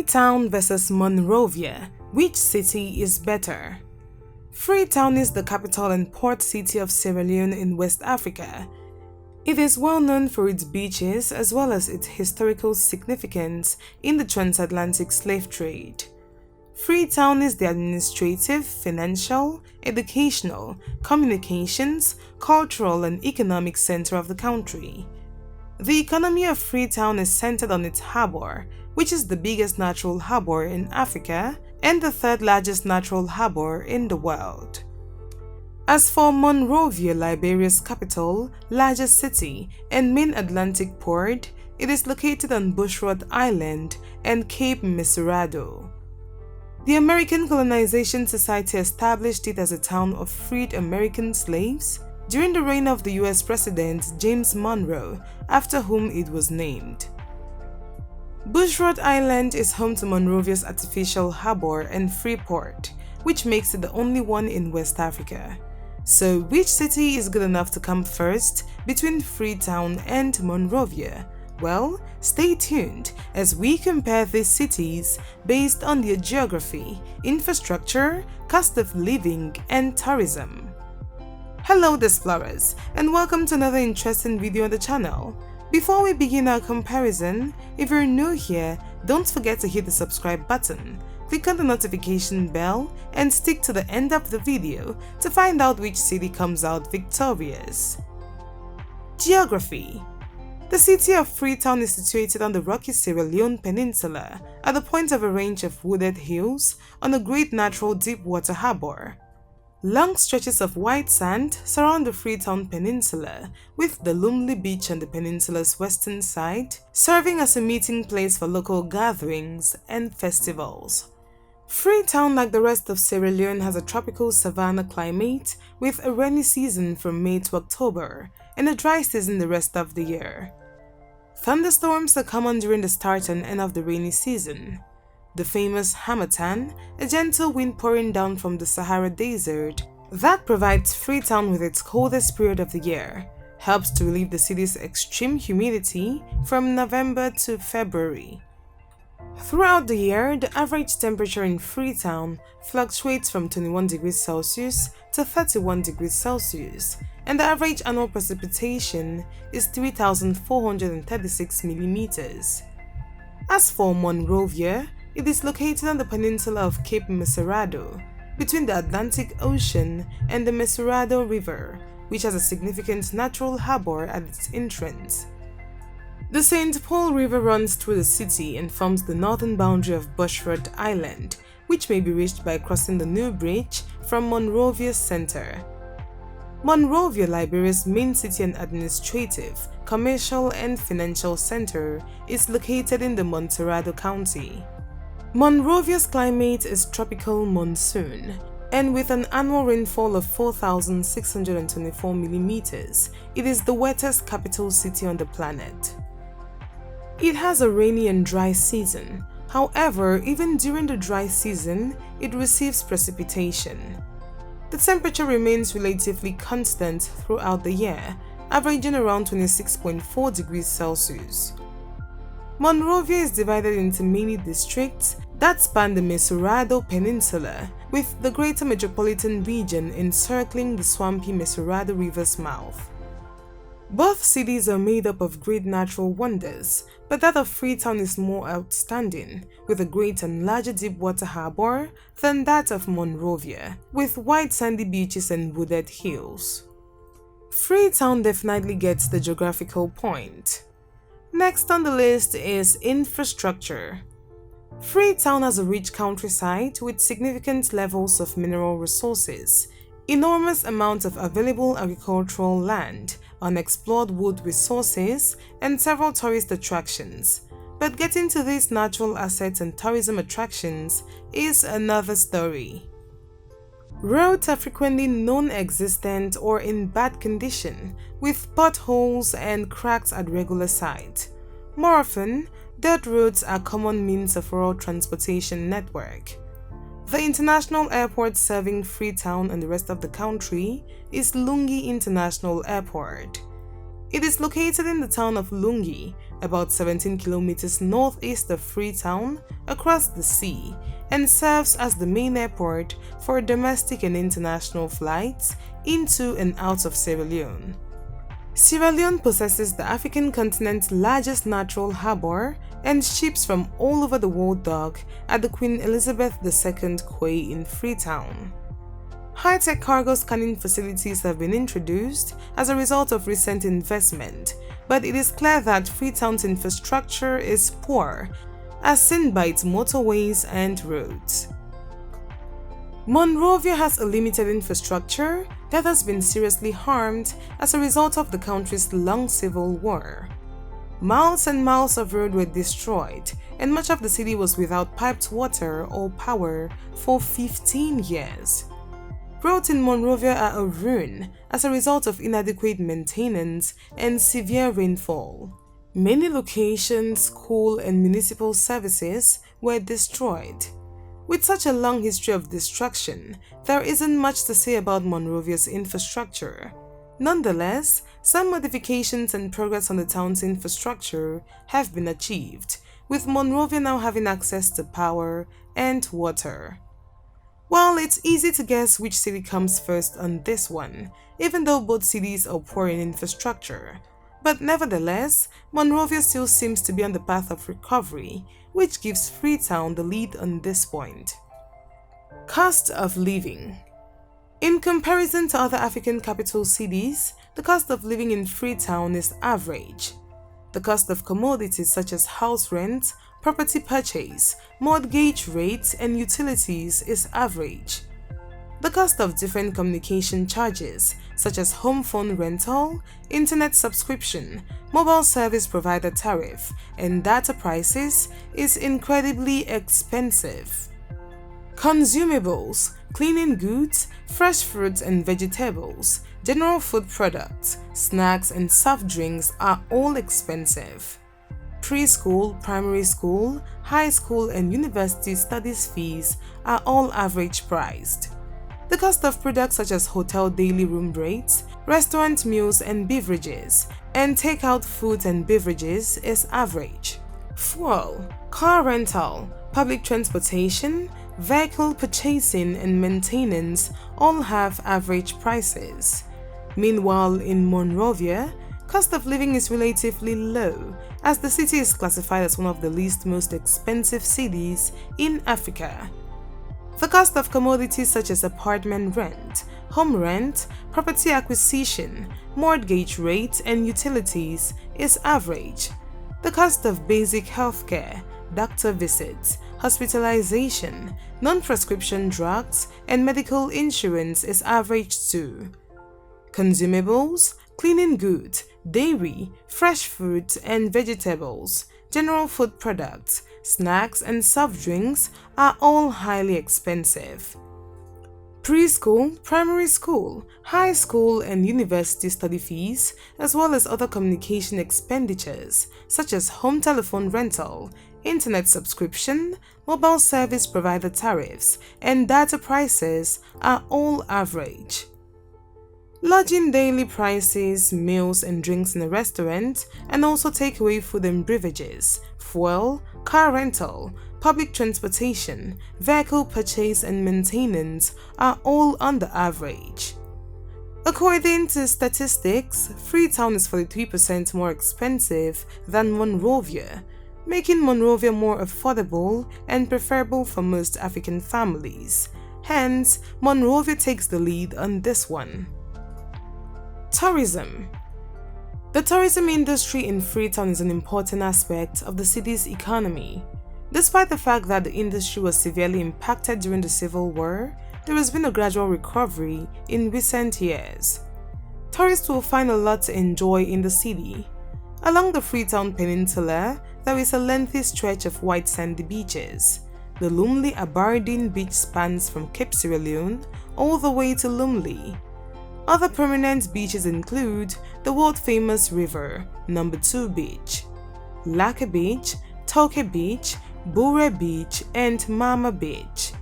Freetown versus Monrovia. Which city is better? Freetown is the capital and port city of Sierra Leone in West Africa. It is well known for its beaches as well as its historical significance in the transatlantic slave trade. Freetown is the administrative, financial, educational, communications, cultural, and economic center of the country. The economy of Freetown is centered on its harbor, which is the biggest natural harbor in Africa and the third largest natural harbor in the world. As for Monrovia, Liberia's capital, largest city, and main Atlantic port, it is located on Bushrod Island and Cape Mesurado. The American Colonization Society established it as a town of freed American slaves during the reign of the US President James Monroe, after whom it was named. Bushrod Island is home to Monrovia's artificial harbor and free port, which makes it the only one in West Africa. So which city is good enough to come first between Freetown and Monrovia? Well, stay tuned as we compare these cities based on their geography, infrastructure, cost of living, and tourism. Hello explorers, and welcome to another interesting video on the channel. Before we begin our comparison, if you're new here, don't forget to hit the subscribe button, click on the notification bell, and stick to the end of the video to find out which city comes out victorious. Geography. The city of Freetown is situated on the rocky Sierra Leone Peninsula at the point of a range of wooded hills on a great natural deep water harbor. Long stretches of white sand surround the Freetown Peninsula, with the Lungi beach on the peninsula's western side serving as a meeting place for local gatherings and festivals. Freetown, like the rest of Sierra Leone, has a tropical savanna climate with a rainy season from May to October and a dry season the rest of the year. Thunderstorms are common during the start and end of the rainy season. The famous harmattan, a gentle wind pouring down from the Sahara Desert that provides Freetown with its coldest period of the year, helps to relieve the city's extreme humidity from November to February. Throughout the year, the average temperature in Freetown fluctuates from 21 degrees Celsius to 31 degrees Celsius, and the average annual precipitation is 3,436 millimeters. As for Monrovia, it is located on the peninsula of Cape Mesurado, between the Atlantic Ocean and the Mesurado River, which has a significant natural harbor at its entrance. The St. Paul River runs through the city and forms the northern boundary of Bushrod Island, which may be reached by crossing the new bridge from Monrovia's center. Monrovia, Liberia's main city and administrative, commercial, and financial center, is located in the Montserrado County. Monrovia's climate is tropical monsoon, and with an annual rainfall of 4,624 millimeters, it is the wettest capital city on the planet. It has a rainy and dry season. However, even during the dry season, it receives precipitation. The temperature remains relatively constant throughout the year, averaging around 26.4 degrees Celsius. Monrovia is divided into many districts that span the Mesurado Peninsula, with the greater metropolitan region encircling the swampy Mesurado River's mouth. Both cities are made up of great natural wonders, but that of Freetown is more outstanding, with a great and larger deep water harbor than that of Monrovia, with wide sandy beaches and wooded hills. Freetown definitely gets the geographical point. Next on the list is infrastructure. Freetown has a rich countryside with significant levels of mineral resources, enormous amounts of available agricultural land, unexplored wood resources, and several tourist attractions. But getting to these natural assets and tourism attractions is another story. Roads are frequently non-existent or in bad condition, with potholes and cracks at regular sites. More often, dirt roads are common means of rural transportation network. The international airport serving Freetown and the rest of the country is Lungi International Airport. It is located in the town of Lungi, about 17 kilometers northeast of Freetown, across the sea, and serves as the main airport for domestic and international flights into and out of Sierra Leone. Sierra Leone possesses the African continent's largest natural harbor, and ships from all over the world dock at the Queen Elizabeth II Quay in Freetown. High-tech cargo scanning facilities have been introduced as a result of recent investment, but it is clear that Freetown's infrastructure is poor, as seen by its motorways and roads. Monrovia has a limited infrastructure that has been seriously harmed as a result of the country's long civil war. Miles and miles of road were destroyed, and much of the city was without piped water or power for 15 years. Roads in Monrovia are a ruin as a result of inadequate maintenance and severe rainfall. Many locations, school, and municipal services were destroyed. With such a long history of destruction, there isn't much to say about Monrovia's infrastructure. Nonetheless, some modifications and progress on the town's infrastructure have been achieved, with Monrovia now having access to power and water. Well, it's easy to guess which city comes first on this one, even though both cities are poor in infrastructure. But nevertheless, Monrovia still seems to be on the path of recovery, which gives Freetown the lead on this point. Cost of living. In comparison to other African capital cities, the cost of living in Freetown is average. The cost of commodities such as house rent, property purchase, mortgage rates, and utilities is average. The cost of different communication charges such as home phone rental, internet subscription, mobile service provider tariff, and data prices is incredibly expensive. Consumables, cleaning goods, fresh fruits and vegetables, general food products, snacks and soft drinks are all expensive. Preschool, primary school, high school and university studies fees are all average priced. The cost of products such as hotel daily room rates, restaurant meals and beverages, and takeout foods and beverages is average. Fuel, car rental, public transportation, vehicle purchasing and maintenance all have average prices. Meanwhile, in Monrovia, cost of living is relatively low, as the city is classified as one of the least most expensive cities in Africa. The cost of commodities such as apartment rent, home rent, property acquisition, mortgage rate, and utilities is average. The cost of basic healthcare, doctor visits, hospitalization, non-prescription drugs, and medical insurance is average too. Consumables, cleaning goods, dairy, fresh fruits and vegetables, general food products, snacks and soft drinks are all highly expensive. Preschool, primary school, high school and university study fees, as well as other communication expenditures such as home telephone rental, internet subscription, mobile service provider tariffs, and data prices are all average. Lodging daily prices, meals and drinks in a restaurant, and also takeaway food and beverages, fuel, car rental, public transportation, vehicle purchase and maintenance are all under average. According to statistics, Freetown is 43% more expensive than Monrovia, making Monrovia more affordable and preferable for most African families. Hence, Monrovia takes the lead on this one. Tourism. The tourism industry in Freetown is an important aspect of the city's economy. Despite the fact that the industry was severely impacted during the Civil War, there has been a gradual recovery in recent years. Tourists will find a lot to enjoy in the city. Along the Freetown Peninsula, there is a lengthy stretch of white sandy beaches. The Lumley Aberdeen beach spans from Cape Sierra Leone all the way to Lumley. Other prominent beaches include the world-famous River, No. 2 Beach, Lake Beach, Toke Beach, Bure Beach, and Mama Beach.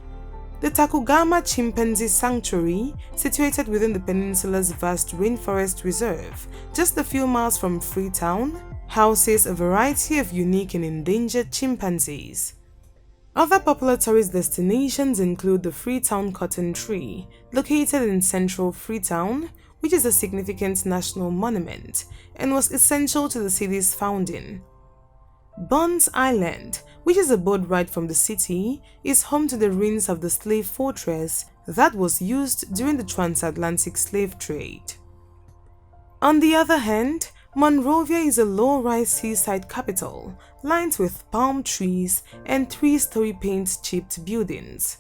The Takugama Chimpanzee Sanctuary, situated within the peninsula's vast rainforest reserve, just a few miles from Freetown, houses a variety of unique and endangered chimpanzees. Other popular tourist destinations include the Freetown Cotton Tree, located in central Freetown, which is a significant national monument and was essential to the city's founding. Bonds Island, which is a boat ride from the city, is home to the ruins of the slave fortress that was used during the transatlantic slave trade. On the other hand, Monrovia is a low-rise seaside capital, lined with palm trees and three-story paint-chipped buildings.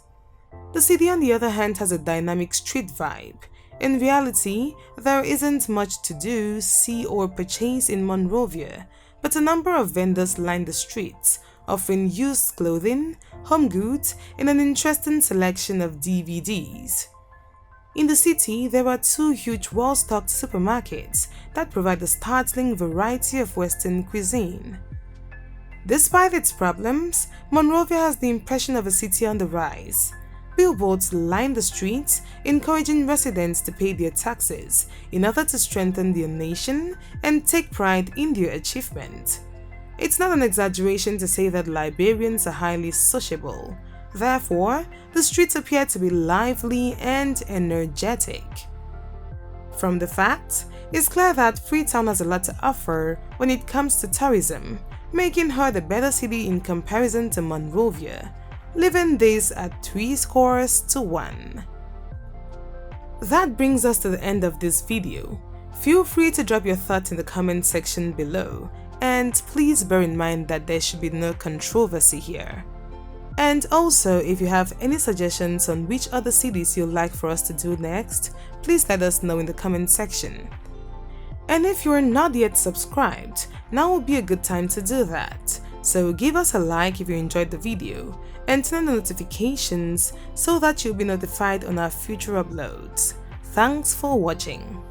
The city, on the other hand, has a dynamic street vibe. In reality, there isn't much to do, see, or purchase in Monrovia, but a number of vendors line the streets, offering used clothing, home goods, and an interesting selection of DVDs. In the city, there are two huge well-stocked supermarkets that provide a startling variety of Western cuisine. Despite its problems, Monrovia has the impression of a city on the rise. Billboards line the streets, encouraging residents to pay their taxes in order to strengthen their nation and take pride in their achievement. It's not an exaggeration to say that Liberians are highly sociable. Therefore, the streets appear to be lively and energetic. From the facts, it's clear that Freetown has a lot to offer when it comes to tourism, making her the better city in comparison to Monrovia, leaving this at 3-1. That brings us to the end of this video. Feel free to drop your thoughts in the comment section below, and please bear in mind that there should be no controversy here. And also, if you have any suggestions on which other cities you'd like for us to do next, please let us know in the comment section. And if you're not yet subscribed, now would be a good time to do that. So give us a like if you enjoyed the video, and turn on the notifications so that you'll be notified on our future uploads. Thanks for watching.